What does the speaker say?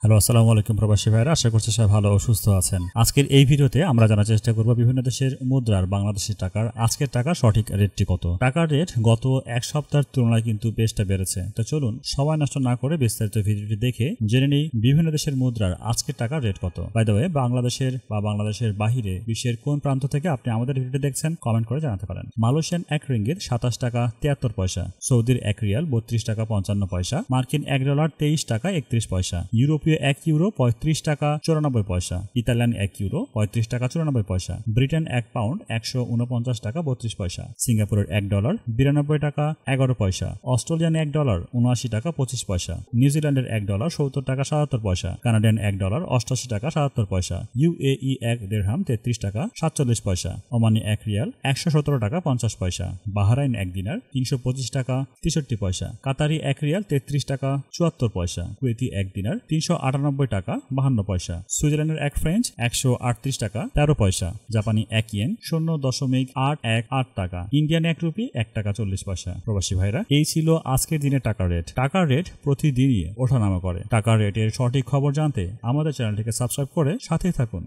Hello, আসসালামু আলাইকুম প্রবাসী ভাইরা, আশা করছি সবাই ভালো ও সুস্থ আছেন। আজকের এই ভিডিওতে আমরা জানার চেষ্টা করব বিভিন্ন দেশের মুদ্রার বাংলাদেশি টাকার আজকের টাকার সঠিক রেটটি কত। টাকার রেট গত এক সপ্তাহের তুলনায় কিন্তু বেশটা বেড়েছে। তো চলুন সময় নষ্ট না করে বিস্তারিত ভিডিওটি দেখে জেনে নিই বিভিন্ন দেশের মুদ্রার আজকের টাকার রেট কত। বাই দ্য ওয়ে, বাংলাদেশের বাহিরে বিশ্বের কোন প্রান্ত থেকে আপনি আমাদের ভিডিওটি দেখছেন কমেন্ট করে জানাতে পারেন। মালয়েশিয়ান এক রিঙ্গিত 27 টাকা 73 পয়সা, সৌদির এক রিয়াল 32 টাকা 55 পয়সা, মার্কিন $1 23 টাকা 31 পয়সা, ইউরোপীয় এক ইউরো 35 টাকা 94 পয়সা, ইতালিয়ান এক ইউরো 35 টাকা 94 পয়সা, ব্রিটেন এক পাউন্ড 149 টাকা 32 পয়সা, সিঙ্গাপুরের $1 92 টাকা 11 পয়সা, অস্ট্রেলিয়ান $1 79 টাকা 25 পয়সা, নিউজিল্যান্ডের $1 70 টাকা 77 পয়সা, কানাডিয়ান $1 88 টাকা 77 পয়সা, ইউএই এক দিরহাম 33 টাকা 47 পয়সা, ওমানি এক রিয়াল 117 টাকা 50 পয়সা, বাহরাইন এক দিনার 325 টাকা 63 পয়সা, কাতারি এক রিয়াল 33 টাকা 74 পয়সা, কুয়েতি এক দিনার 398 টাকা 52 পয়সা, সুইজারল্যান্ডের এক ফ্রেঞ্চ 138 টাকা 13 পয়সা, জাপানি এক ইয়েন 0.818 টাকা, ইন্ডিয়ান এক রুপি 1 টাকা 40 পয়সা। প্রবাসী ভাইরা, এই ছিল আজকের দিনের টাকার রেট। টাকার রেট প্রতিদিনই ওঠানামা করে। টাকার রেটের সঠিক খবর জানতে আমাদের চ্যানেলটিকে সাবস্ক্রাইব করে সাথেই থাকুন।